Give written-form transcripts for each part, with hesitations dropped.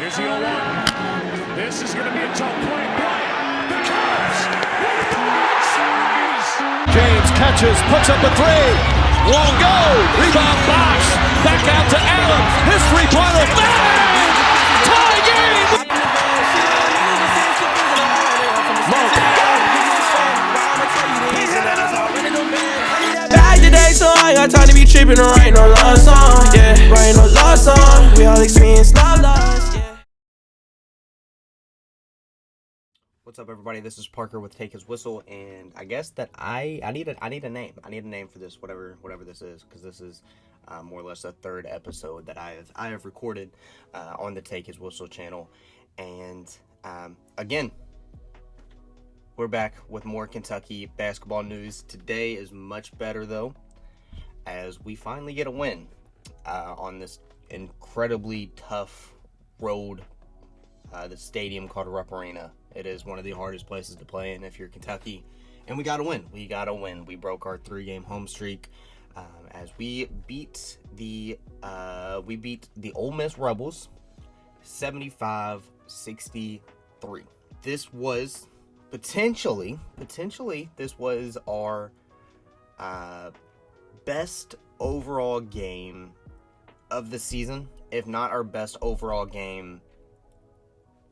Here's the 0-1. This is going to be a tough play. Bryant, the Cavs with the X-Rays. James catches, puts up a three. Won't go. Rebound box. Back out to Allen. His three-pointer. Bang! Tie game. Back today, so I got time to be tripping or writing no love song. Yeah, writing no love song. We all experience love loss. Yeah. What's up, everybody? This is Parker with TakeHisWhistle, and I guess that I need a name. I need a name for this, whatever this is, because this is more or less the third episode that I have recorded on the TakeHisWhistle channel, and again, we're back with more Kentucky basketball news. Today is much better though, as we finally get a win on this incredibly tough road. The stadium called Rupp Arena. It is one of the hardest places to play in if you're Kentucky, and we got to win. We broke our 3-game home streak as we beat the Ole Miss Rebels 75-63. This was potentially this was our best overall game of the season, if not our best overall game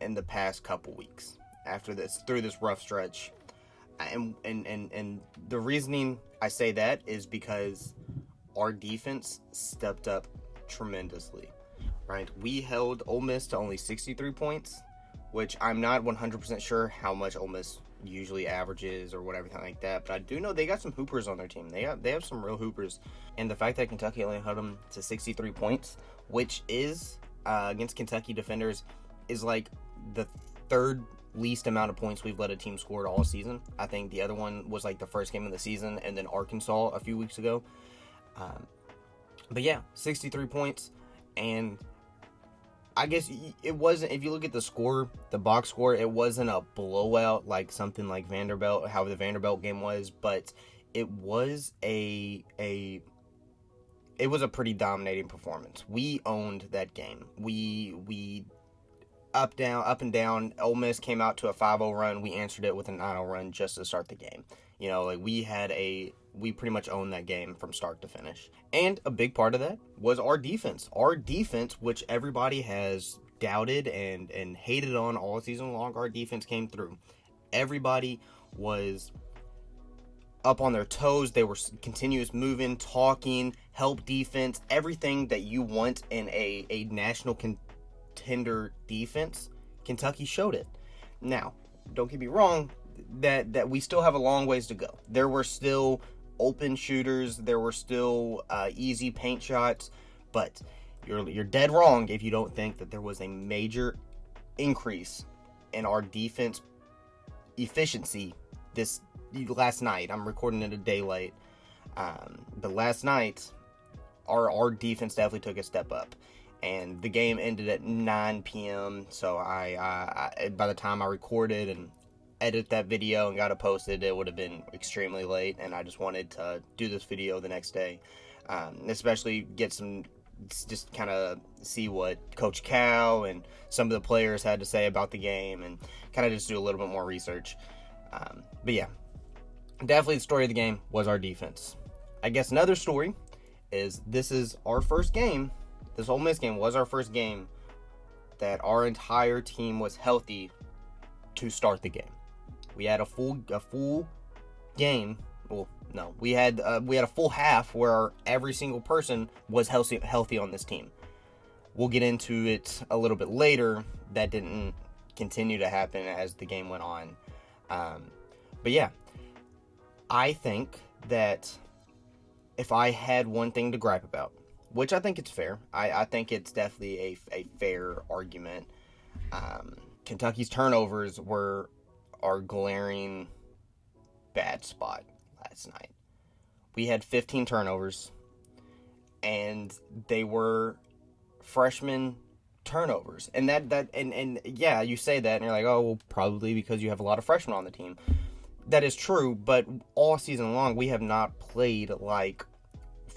in the past couple weeks through this rough stretch. And the reasoning I say that is because our defense stepped up tremendously, right? We held Ole Miss to only 63 points, which I'm not 100% sure how much Ole Miss usually averages or whatever like that, but I do know they got some hoopers on their team. They have some real hoopers, and the fact that Kentucky only held them to 63 points, which is against Kentucky defenders, is like the third least amount of points we've let a team score all season. I think the other one was like the first game of the season, and then Arkansas a few weeks ago. But yeah, 63 points, and I guess it wasn't, if you look at the score, the box score, it wasn't a blowout like something like Vanderbilt, how the Vanderbilt game was, but it was a pretty dominating performance. We owned that game. We up and down. Ole Miss came out to a 5-0 run. We answered it with a 9-0 run just to start the game. You know, like we pretty much owned that game from start to finish. And a big part of that was our defense. Our defense, which everybody has doubted and hated on all season long, our defense came through. Everybody was up on their toes. They were continuous moving, talking, help defense, everything that you want in a national contender defense. Kentucky showed it. Now, don't get me wrong, that we still have a long ways to go. There were still open shooters, there were still easy paint shots, but you're dead wrong if you don't think that there was a major increase in our defense efficiency this last night. I'm recording it a day late, but last night our defense definitely took a step up, and the game ended at 9 p.m. So I by the time I recorded and edit that video and got it posted, it would have been extremely late, and I just wanted to do this video the next day, especially just kind of see what Coach Cal and some of the players had to say about the game, and kind of just do a little bit more research. But yeah, definitely the story of the game was our defense. I guess another story is this is our first game. This Ole Miss game was our first game that our entire team was healthy to start the game. We had a full game. Well, no, we had a full half where every single person was healthy on this team. We'll get into it a little bit later. That didn't continue to happen as the game went on. But yeah, I think that if I had one thing to gripe about, which I think it's fair, I think it's definitely a fair argument. Kentucky's turnovers were our glaring bad spot last night. We had 15 turnovers, and they were freshman turnovers. And and yeah, you say that and you're like, oh, well, probably because you have a lot of freshmen on the team. That is true, but all season long we have not played like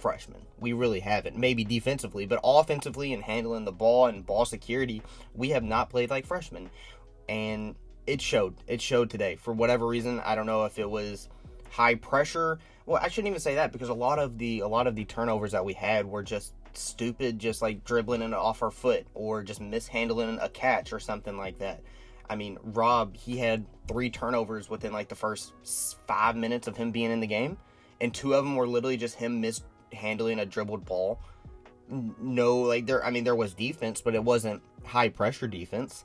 freshmen. We really haven't. Maybe defensively, but offensively and handling the ball and ball security, we have not played like freshmen. And it showed. It showed today. For whatever reason, I don't know if it was high pressure. Well, I shouldn't even say that, because a lot of the turnovers that we had were just stupid, just like dribbling it off our foot or just mishandling a catch or something like that. I mean, Rob, he had 3 turnovers within like the first 5 minutes of him being in the game, and 2 of them were literally just him mishandling a dribbled ball. No, like there was defense, but it wasn't high pressure defense.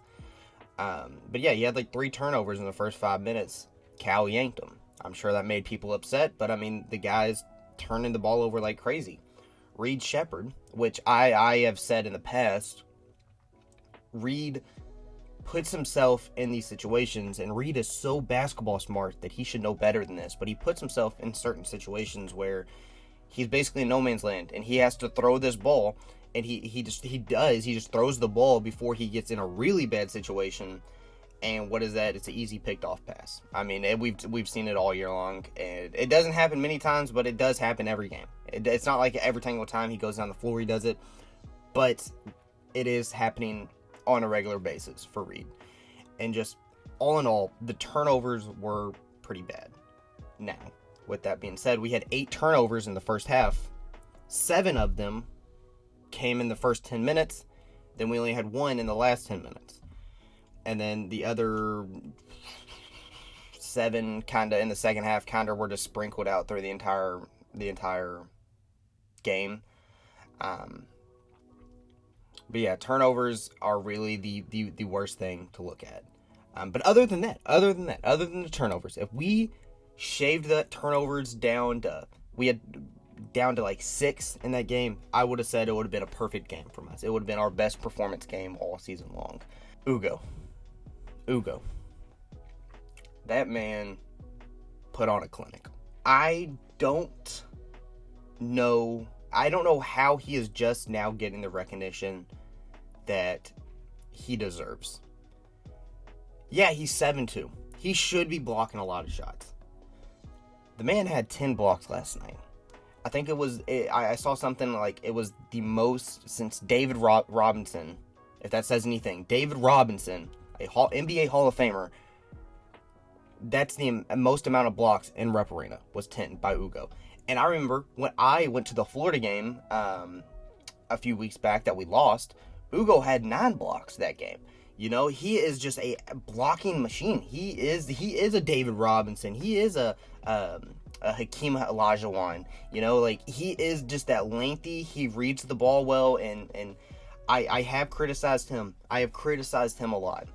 But yeah, he had like 3 turnovers in the first 5 minutes. Cal yanked him. I'm sure that made people upset, but I mean, the guy's turning the ball over like crazy. Reed Shepherd, which I have said in the past, Reed puts himself in these situations, and Reed is so basketball smart that he should know better than this, but he puts himself in certain situations where he's basically in no man's land, and he has to throw this ball, and he just throws the ball before he gets in a really bad situation. And what is that? It's an easy picked off pass. I mean, we've seen it all year long, and it doesn't happen many times, but it does happen every game. It's not like every single time he goes down the floor he does it, but it is happening on a regular basis for Reed. And just all in all, the turnovers were pretty bad. Now, with that being said, we had 8 turnovers in the first half. 7 of them came in the first 10 minutes. Then we only had 1 in the last 10 minutes. And then the other 7 kind of in the second half kind of were just sprinkled out through the entire game. But yeah, turnovers are really the worst thing to look at. But other than the turnovers, if we shaved the turnovers down to like 6 in that game, I would have said it would have been a perfect game from us. It would have been our best performance game all season long. Ugo. That man put on a clinic. I don't know how he is just now getting the recognition that he deserves. Yeah, he's 7'2". He should be blocking a lot of shots. The man had 10 blocks last night. I think I saw something like it was the most since David Robinson, if that says anything. David Robinson, NBA Hall of Famer, that's the most amount of blocks in Rep Arena, was 10 by Ugo. And I remember when I went to the Florida game a few weeks back that we lost, Ugo had 9 blocks that game. You know, he is just a blocking machine. He is a David Robinson. He is a Hakeem Olajuwon. You know, like, he is just that lengthy. He reads the ball well, and I have criticized him. I have criticized him a lot.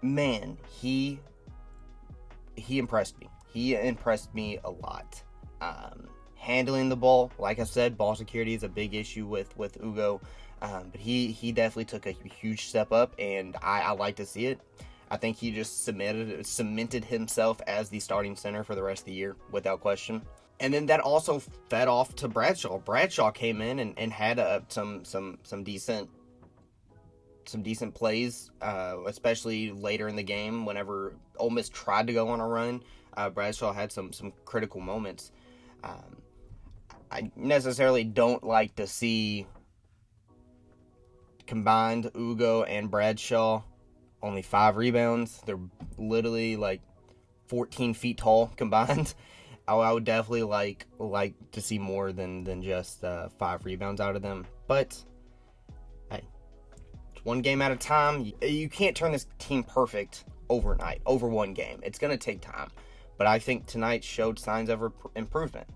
Man, he impressed me. He impressed me a lot. Handling the ball, like I said, ball security is a big issue with Ugo. But he definitely took a huge step up, and I like to see it. I think he just cemented himself as the starting center for the rest of the year, without question. And then that also fed off to Bradshaw. Bradshaw came in and had some decent plays, especially later in the game whenever Ole Miss tried to go on a run. Bradshaw had some critical moments. I necessarily don't like to see combined Ugo and Bradshaw only 5 rebounds. They're literally like 14 feet tall combined. I would definitely like to see more than just 5 rebounds out of them. But hey, it's one game at a time. You can't turn this team perfect overnight, over one game. It's going to take time. But I think tonight showed signs of improvement.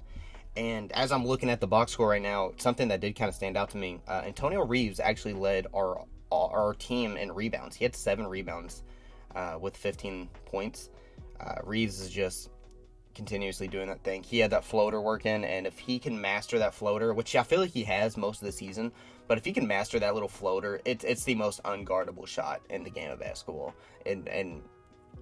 And as I'm looking at the box score right now, something that did kind of stand out to me, Antonio Reeves actually led our team in rebounds. He had 7 rebounds with 15 points. Reeves is just continuously doing that thing. He had that floater working, and if he can master that floater, which I feel like he has most of the season, but if he can master that little floater, it's the most unguardable shot in the game of basketball. And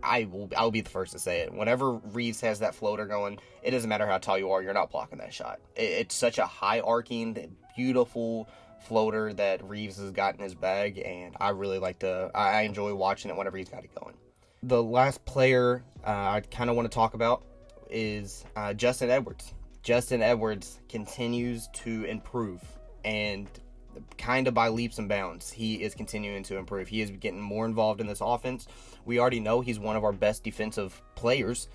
I'll be the first to say it. Whenever Reeves has that floater going, it doesn't matter how tall you are, you're not blocking that shot. It's such a high arcing, beautiful floater that Reeves has got in his bag, and I really I enjoy watching it whenever he's got it going. The last player I kind of want to talk about is Justin Edwards. Justin Edwards continues to improve, and kind of by leaps and bounds, he is continuing to improve. He is getting more involved in this offense. We already know he's one of our best defensive players,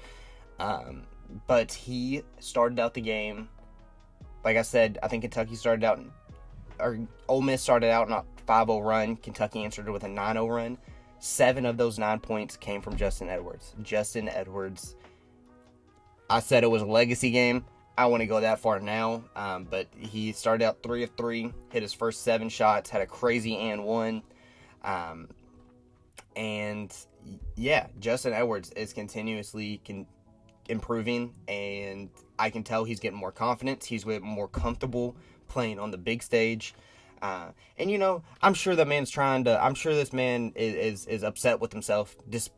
but he started out the game, like I said, I think Ole Miss started out on a 5-0 run. Kentucky answered it with a 9-0 run. 7 of those 9 points came from Justin Edwards. Justin Edwards, I said it was a legacy game. I want to go that far now, but he started out 3 of 3, hit his first 7 shots, had a crazy and one, and yeah, Justin Edwards is continuously improving, and I can tell he's getting more confidence. He's getting more comfortable playing on the big stage, and you know, I'm sure the man's I'm sure this man is upset with himself, just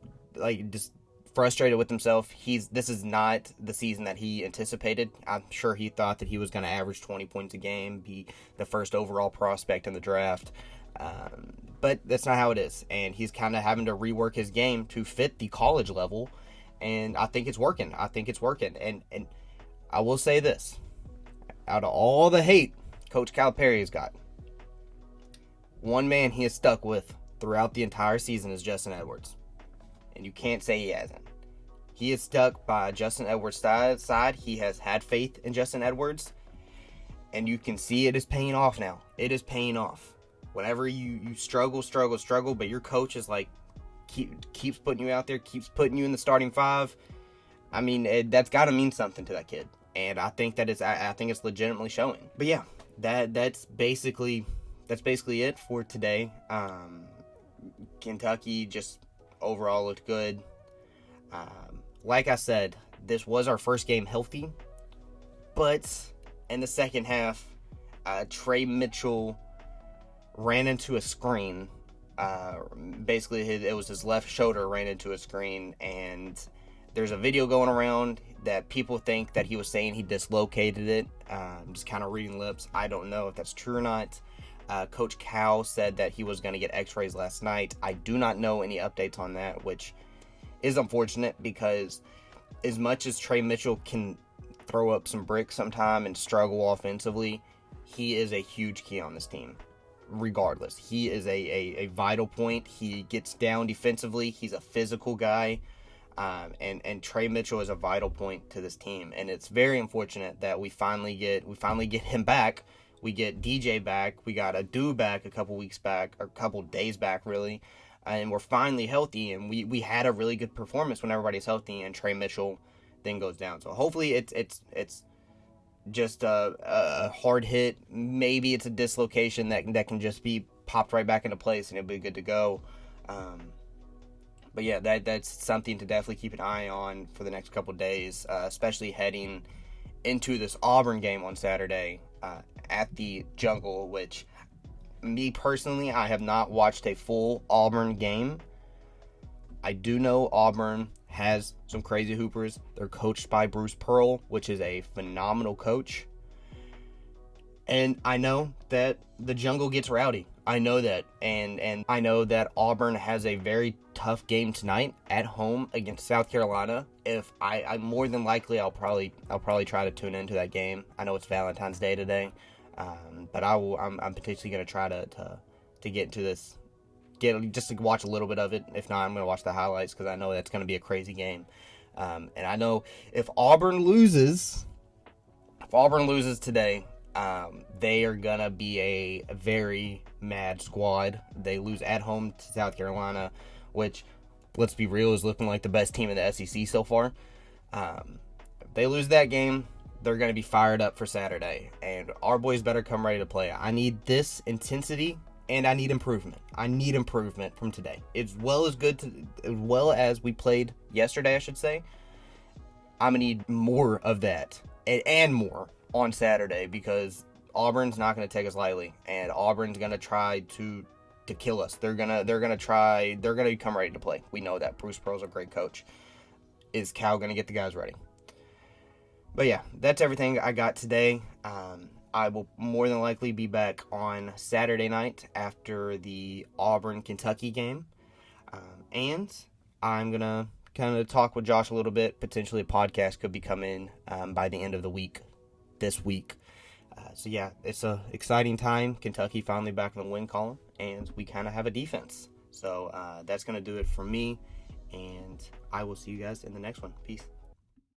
frustrated with himself. This is not the season that he anticipated. I'm sure he thought that he was going to average 20 points a game, be the first overall prospect in the draft. But that's not how it is. And he's kind of having to rework his game to fit the college level. And I think it's working. And I will say this. Out of all the hate Coach Calipari has got, one man he is stuck with throughout the entire season is Justin Edwards. And you can't say he hasn't. He is stuck by Justin Edwards' side. He has had faith in Justin Edwards. And you can see it is paying off now. It is paying off. Whenever you struggle, but your coach is like, keeps putting you out there, keeps putting you in the starting 5. I mean, that's got to mean something to that kid. And I think that I think it's legitimately showing. But yeah, that's basically it for today. Kentucky just overall looked good. Like I said, this was our first game healthy, but in the second half, Tre Mitchell ran into a screen. Basically, it was his left shoulder ran into a screen, and there's a video going around that people think that he was saying he dislocated it. Just kind of reading lips. I don't know if that's true or not. Coach Cal said that he was going to get X-rays last night. I do not know any updates on that, which is unfortunate, because as much as Tre Mitchell can throw up some bricks sometime and struggle offensively, he is a huge key on this team. Regardless, he is a vital point. He gets down defensively. He's a physical guy, and Tre Mitchell is a vital point to this team. And it's very unfortunate that we finally get him back. We get DJ back. We got Adu back a couple days back, really. And we're finally healthy, and we had a really good performance when everybody's healthy, and Tre Mitchell then goes down. So hopefully it's just a hard hit. Maybe it's a dislocation that can just be popped right back into place, and it'll be good to go. But yeah, that's something to definitely keep an eye on for the next couple days, especially heading into this Auburn game on Saturday at the Jungle, which, me personally, I have not watched a full Auburn game. I do know Auburn has some crazy hoopers. They're coached by Bruce Pearl, which is a phenomenal coach. And I know that the Jungle gets rowdy. I know that. And I know that Auburn has a very tough game tonight at home against South Carolina. If I more than likely I'll probably try to tune into that game. I know it's Valentine's Day today. But I'm potentially going to try to get into this, just to watch a little bit of it. If not, I'm going to watch the highlights, because I know that's going to be a crazy game. And I know if Auburn loses today, they are going to be a very mad squad. They lose at home to South Carolina, which, let's be real, is looking like the best team in the SEC so far. If they lose that game, they're going to be fired up for Saturday, and our boys better come ready to play. I need this intensity, and I need improvement. I need improvement from today. As well as we played yesterday, I should say. I'm going to need more of that, and more on Saturday, because Auburn's not going to take us lightly, and Auburn's going to try to kill us. They're going to come ready to play. We know that. Bruce Pearl's a great coach. Is Cal going to get the guys ready? But yeah, that's everything I got today. I will more than likely be back on Saturday night after the Auburn-Kentucky game. And I'm going to kind of talk with Josh a little bit. Potentially a podcast could be coming by the end of the week this week. So yeah, it's a exciting time. Kentucky finally back in the win column, and we kind of have a defense. So that's going to do it for me, and I will see you guys in the next one. Peace.